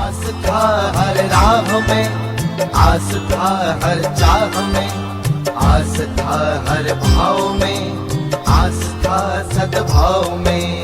आस था हर राह में, आस था हर चाह में, आस था हर भाव में, आस था सद्भाव में।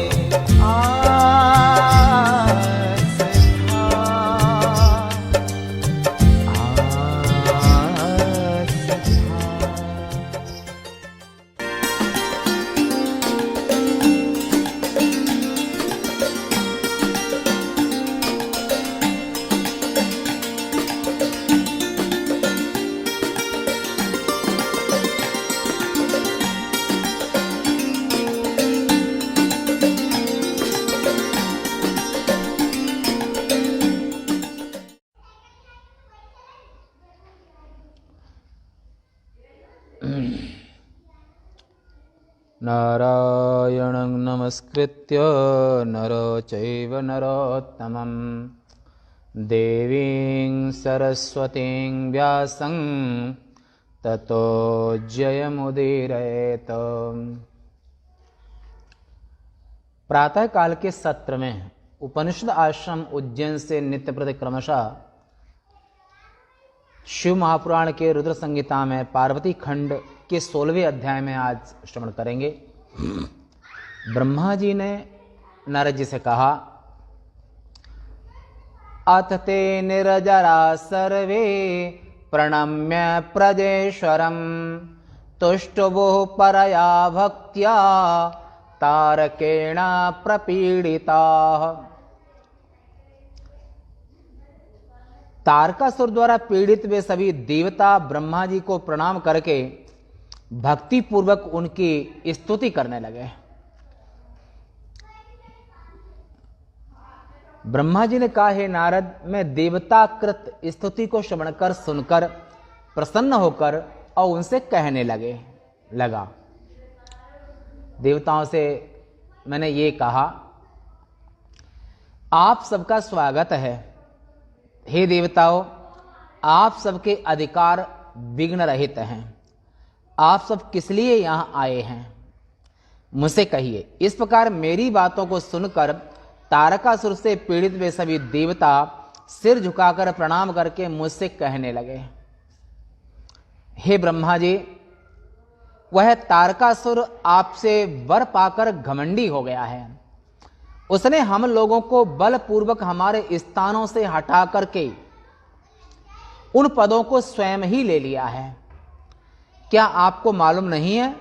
नारायणं नमस्कृत्य नरो चैव नरोत्तमं देवीं सरस्वतीं व्यासं ततो जयमुदीरयेत। प्रातः काल के सत्र में उपनिषद आश्रम उज्जैन से नित्य प्रति क्रमशः शिव महापुराण के रुद्र संहिता में पार्वती खंड के 16वें अध्याय में आज श्रवण करेंगे। ब्रह्मा जी ने नारद जी से कहा, अथ ते निर्जरा सर्वे प्रणम्य प्रजेश्वरम तुष्टुवुः परया भक्त्या तारकेण प्रपीडिताः। तारकासुर द्वारा पीड़ित वे सभी देवता ब्रह्मा जी को प्रणाम करके भक्ति पूर्वक उनकी स्तुति करने लगे। ब्रह्मा जी ने कहा, हे नारद, मैं देवताकृत स्तुति को श्रवण कर सुनकर प्रसन्न होकर और उनसे कहने लगा। देवताओं से मैंने ये कहा, आप सबका स्वागत है। हे देवताओं, आप सबके अधिकार विघ्न रहित हैं। आप सब किस लिए यहां आए हैं, मुझसे कहिए। इस प्रकार मेरी बातों को सुनकर तारकासुर से पीड़ित वे सभी देवता सिर झुकाकर प्रणाम करके मुझसे कहने लगे, हे ब्रह्मा जी, वह तारकासुर आपसे वर पाकर घमंडी हो गया है। उसने हम लोगों को बलपूर्वक हमारे स्थानों से हटा करके उन पदों को स्वयं ही ले लिया है। क्या आपको मालूम नहीं है,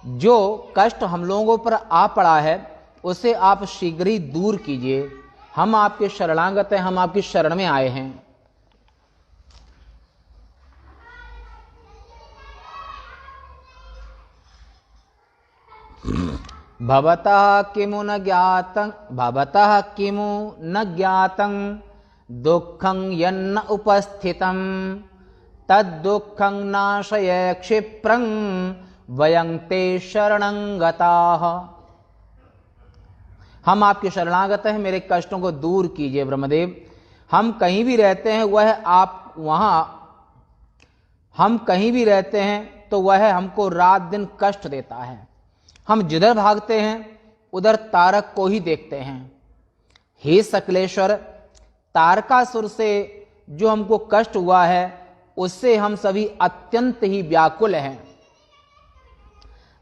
जो कष्ट हम लोगों पर आ पड़ा है उसे आप शीघ्र ही दूर कीजिए। हम आपके शरणागत हैं, हम आपकी शरण में आए हैं। भवतः किमु न ज्ञातं दुःखं यन्न उपस्थितं तद्दुःखं नाशय क्षिप्रं वयं ते शरणं गताः। हम आपके शरणागत हैं, मेरे कष्टों को दूर कीजिए ब्रह्मदेव। हम कहीं भी रहते हैं तो वह हमको रात दिन कष्ट देता है। हम जिधर भागते हैं उधर तारक को ही देखते हैं। हे सकलेश्वर, तारकासुर से जो हमको कष्ट हुआ है उससे हम सभी अत्यंत ही व्याकुल हैं।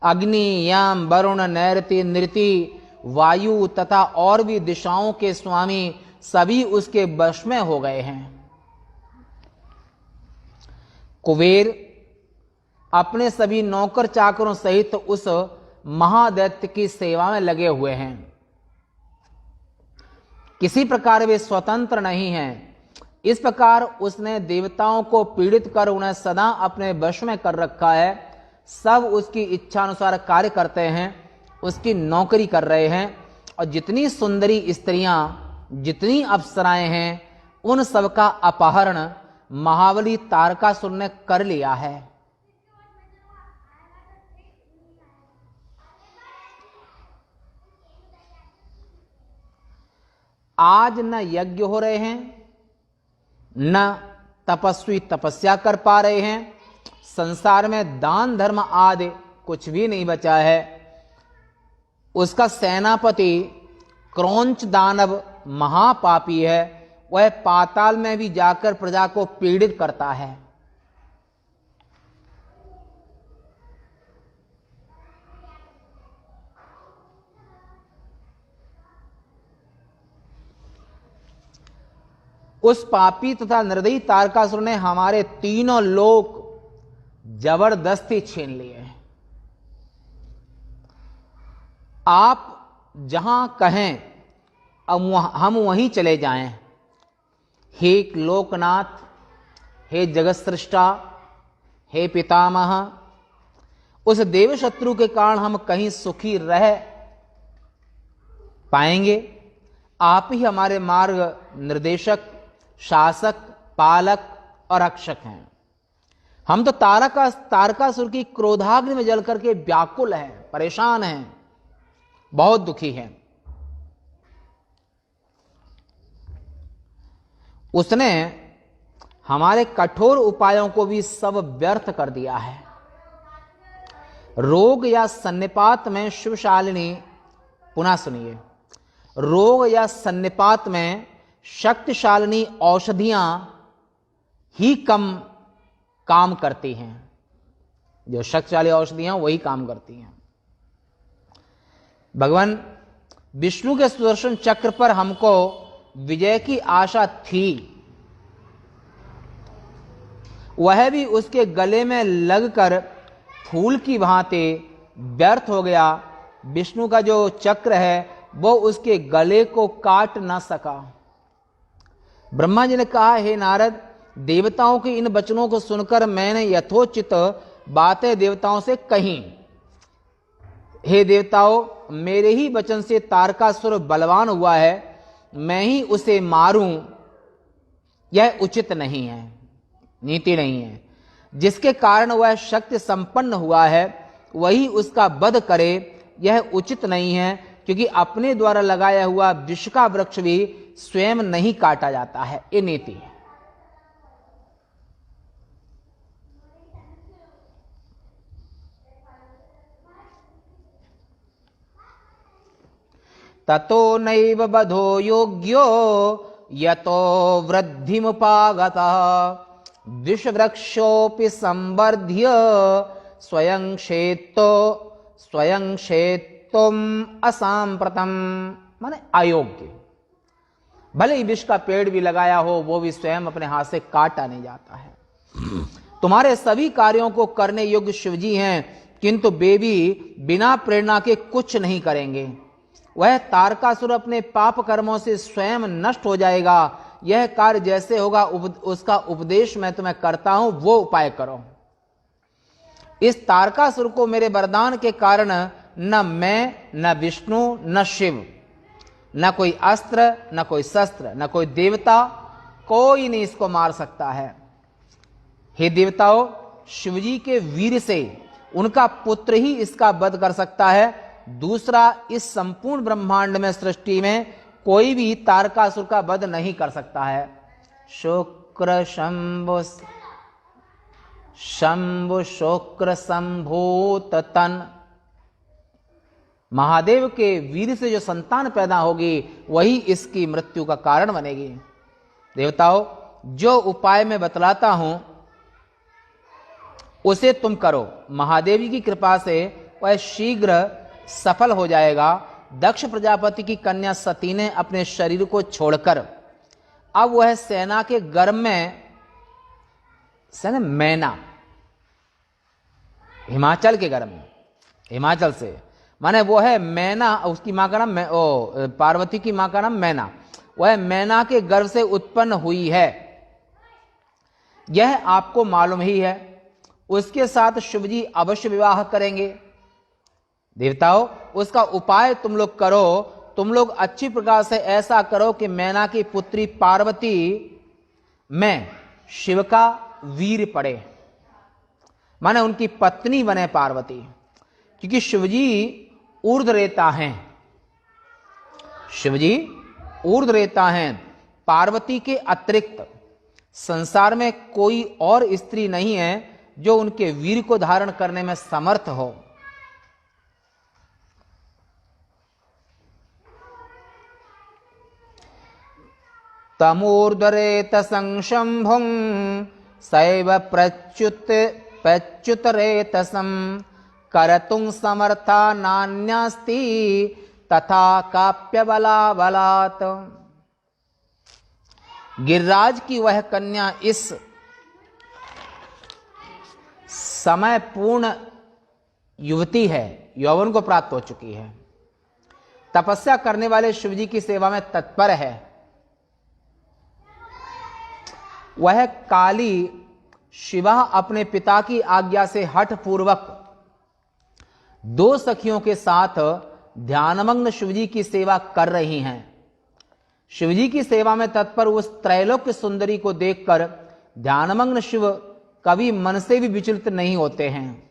अग्नि, यम, वरुण, नैऋति, नृति, वायु तथा और भी दिशाओं के स्वामी सभी उसके वश में हो गए हैं। कुबेर अपने सभी नौकर चाकरों सहित उस महादैत्य की सेवा में लगे हुए हैं। किसी प्रकार वे स्वतंत्र नहीं हैं। इस प्रकार उसने देवताओं को पीड़ित कर उन्हें सदा अपने वश में कर रखा है। सब उसकी इच्छा अनुसार कार्य करते हैं, उसकी नौकरी कर रहे हैं। और जितनी सुंदरी स्त्रियां, जितनी अप्सराएं हैं, उन सबका अपहरण महाबली तारकासुर ने कर लिया है। आज न यज्ञ हो रहे हैं, न तपस्वी तपस्या कर पा रहे हैं। संसार में दान धर्म आदि कुछ भी नहीं बचा है। उसका सेनापति क्रौंच दानव महापापी है। वह पाताल में भी जाकर प्रजा को पीड़ित करता है। उस पापी तथा निर्दयी तारकासुर ने हमारे तीनों लोक जबरदस्ती छीन लिए। आप जहां कहें अब हम वहीं चले जाएं। हे लोकनाथ, हे जगत सृष्टा, हे पितामह, उस देव शत्रु के कारण हम कहीं सुखी रह पाएंगे? आप ही हमारे मार्ग निर्देशक, शासक, पालक और रक्षक हैं। हम तो तारकासुर की क्रोधाग्नि में जल करके व्याकुल हैं, परेशान हैं, बहुत दुखी हैं। उसने हमारे कठोर उपायों को भी सब व्यर्थ कर दिया है। रोग या सन्निपात में शिवशालिनी, पुनः सुनिए, रोग या सन्निपात में शक्तिशालिनी औषधियां ही कम काम करती हैं। जो शक्तिशाली औषधियां वही काम करती हैं। भगवान विष्णु के सुदर्शन चक्र पर हमको विजय की आशा थी, वह भी उसके गले में लगकर फूल की भांति व्यर्थ हो गया। विष्णु का जो चक्र है वो उसके गले को काट ना सका। ब्रह्मा जी ने कहा, हे नारद, देवताओं के इन वचनों को सुनकर मैंने यथोचित बातें देवताओं से कही। हे देवताओं, मेरे ही वचन से तारकासुर बलवान हुआ है, मैं ही उसे मारूं, यह उचित नहीं है, नीति नहीं है। जिसके कारण वह शक्ति संपन्न हुआ है वही उसका वध करे, यह उचित नहीं है, क्योंकि अपने द्वारा लगाया हुआ विष का वृक्ष भी स्वयं नहीं काटा जाता है, ये नीति है। ततो नैव बधो योग्यो यतो वृद्धिमुपागतः विषवृक्षोऽपि संवर्ध्य स्वयं क्षेत्तुम असाम्प्रतम, माने अयोग्य। भले ही विष का पेड़ भी लगाया हो, वो भी स्वयं अपने हाथ से काटा नहीं जाता है। तुम्हारे सभी कार्यों को करने योग्य शिवजी हैं, किंतु वे भी बिना प्रेरणा के कुछ नहीं करेंगे। वह तारकासुर अपने पाप कर्मों से स्वयं नष्ट हो जाएगा। यह कार्य जैसे होगा उसका उपदेश मैं तुम्हें करता हूं, वो उपाय करो। इस तारकासुर को मेरे वरदान के कारण न मैं, न विष्णु, न शिव, न कोई अस्त्र, न कोई शस्त्र, न कोई देवता, कोई नहीं इसको मार सकता है। हे देवताओं, शिवजी के वीर से उनका पुत्र ही इसका वध कर सकता है। दूसरा, इस संपूर्ण ब्रह्मांड में, सृष्टि में कोई भी तारकासुर का वध नहीं कर सकता है। शुक्र शंभु शुक्र संभूत तन, महादेव के वीर से जो संतान पैदा होगी वही इसकी मृत्यु का कारण बनेगी। देवताओं, जो उपाय मैं बतलाता हूं उसे तुम करो। महादेव की कृपा से वह शीघ्र सफल हो जाएगा। दक्ष प्रजापति की कन्या सती ने अपने शरीर को छोड़कर अब वह सेना के गर्भ में, मैना, हिमाचल के गर्भ में, हिमाचल से, माने वो है मैना, उसकी मां का नाम पार्वती की मां का नाम मैना, वह मैना के गर्भ से उत्पन्न हुई है, यह आपको मालूम ही है। उसके साथ शिवजी अवश्य विवाह करेंगे। देवताओं, उसका उपाय तुम लोग करो। तुम लोग अच्छी प्रकार से ऐसा करो कि मैना की पुत्री पार्वती में शिव का वीर पड़े, माने उनकी पत्नी बने पार्वती, क्योंकि शिवजी ऊर्ध्वरेता हैं। शिवजी ऊर्ध्वरेता हैं। पार्वती के अतिरिक्त संसार में कोई और स्त्री नहीं है जो उनके वीर को धारण करने में समर्थ हो। तमूर्ध्वरेत संशंभुं सैव प्रच्युतरेतसं करतुं समर्था नान्यास्ति तथा काप्यबलाबलात्। गिरिराज की वह कन्या इस समय पूर्ण युवती है, यौवन को प्राप्त हो चुकी है, तपस्या करने वाले शिवजी की सेवा में तत्पर है। वह काली शिवा अपने पिता की आज्ञा से हठ पूर्वक 2 सखियों के साथ ध्यानमग्न शिवजी की सेवा कर रही हैं। शिवजी की सेवा में तत्पर उस त्रैलोक्य सुंदरी को देखकर ध्यानमग्न शिव कभी मन से भी विचलित नहीं होते हैं।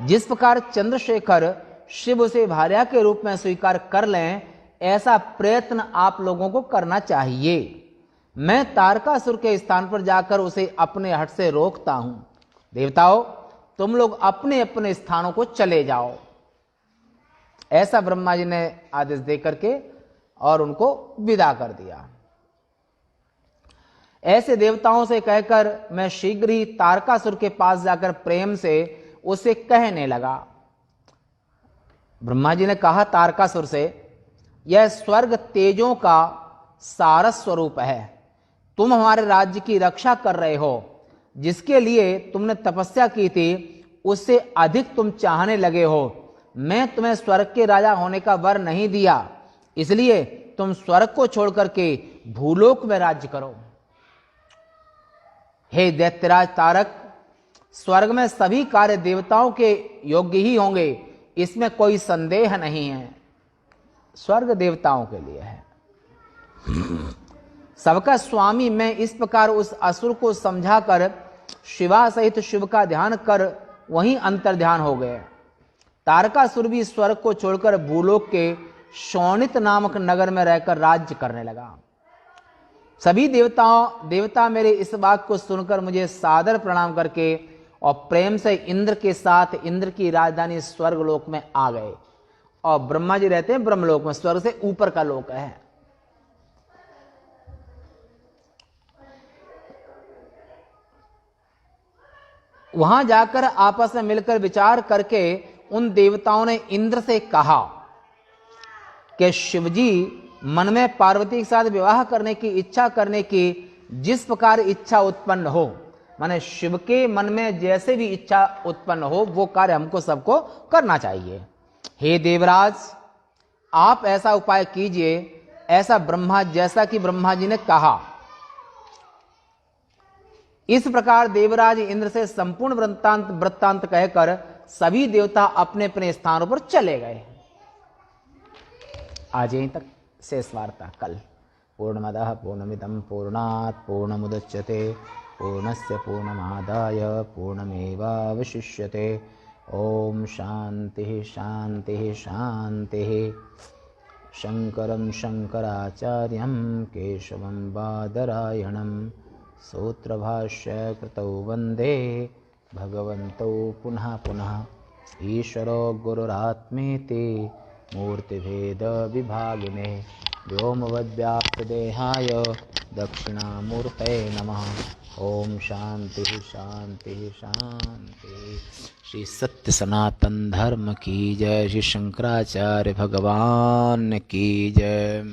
जिस प्रकार चंद्रशेखर शिव उसे भार्या के रूप में स्वीकार कर लें, ऐसा प्रयत्न आप लोगों को करना चाहिए। मैं तारकासुर के स्थान पर जाकर उसे अपने हट से रोकता हूं। देवताओं, तुम लोग अपने अपने स्थानों को चले जाओ। ऐसा ब्रह्मा जी ने आदेश देकर के और उनको विदा कर दिया। ऐसे देवताओं से कहकर मैं शीघ्र ही तारकासुर के पास जाकर प्रेम से उसे कहने लगा। ब्रह्मा जी ने कहा तारकासुर से, यह स्वर्ग तेजों का सारस स्वरूप है। तुम हमारे राज्य की रक्षा कर रहे हो। जिसके लिए तुमने तपस्या की थी उससे अधिक तुम चाहने लगे हो। मैं तुम्हें स्वर्ग के राजा होने का वर नहीं दिया, इसलिए तुम स्वर्ग को छोड़कर के भूलोक में राज्य करो। हे दैत्यराज तारक, स्वर्ग में सभी कार्य देवताओं के योग्य ही होंगे, इसमें कोई संदेह नहीं है। स्वर्ग देवताओं के लिए है। सबका स्वामी मैं इस प्रकार उस असुर को समझाकर शिवा सहित शिव का ध्यान कर वहीं अंतर ध्यान हो गए। तारकासुर भी स्वर्ग को छोड़कर भूलोक के शोणित नामक नगर में रहकर राज्य करने लगा। सभी देवता मेरे इस बात को सुनकर मुझे सादर प्रणाम करके और प्रेम से इंद्र के साथ इंद्र की राजधानी स्वर्गलोक में आ गए। और ब्रह्मा जी रहते हैं ब्रह्मलोक में, स्वर्ग से ऊपर का लोक है। वहां जाकर आपस में मिलकर विचार करके उन देवताओं ने इंद्र से कहा कि शिवजी मन में पार्वती के साथ विवाह करने की इच्छा करने की जिस प्रकार इच्छा उत्पन्न हो, माने शिव के मन में जैसे भी इच्छा उत्पन्न हो वो कार्य हमको सबको करना चाहिए। हे देवराज, आप ऐसा उपाय कीजिए ऐसा ब्रह्मा जैसा कि ब्रह्मा जी ने कहा। इस प्रकार देवराज इंद्र से संपूर्ण वृत्तांत कहकर सभी देवता अपने अपने स्थानों पर चले गए। आज यहीं तक शेष वार्ता। कल पूर्णमदः पूर्णमिदं पूर्णात् पूर्णमुदच्यते पूर्णस्य पूर्णमादाय पूर्णमेवावशिष्यते। ओम शांति शांति शांति। शंकरं शंकराचार्यं केशवं बादरायणं सूत्रभाष्य कृतौ वंदे भगवन्तौ पुनः पुनः। ईश्वरो गुरुरात्मेति मूर्तिभेद विभागिने व्योमवद्व्याप्तदेहाय दक्षिणामूर्तये नमः। ओम शांति शांति शांति। श्री सत्य सनातन धर्म की जय। श्री शंकराचार्य भगवान की जय।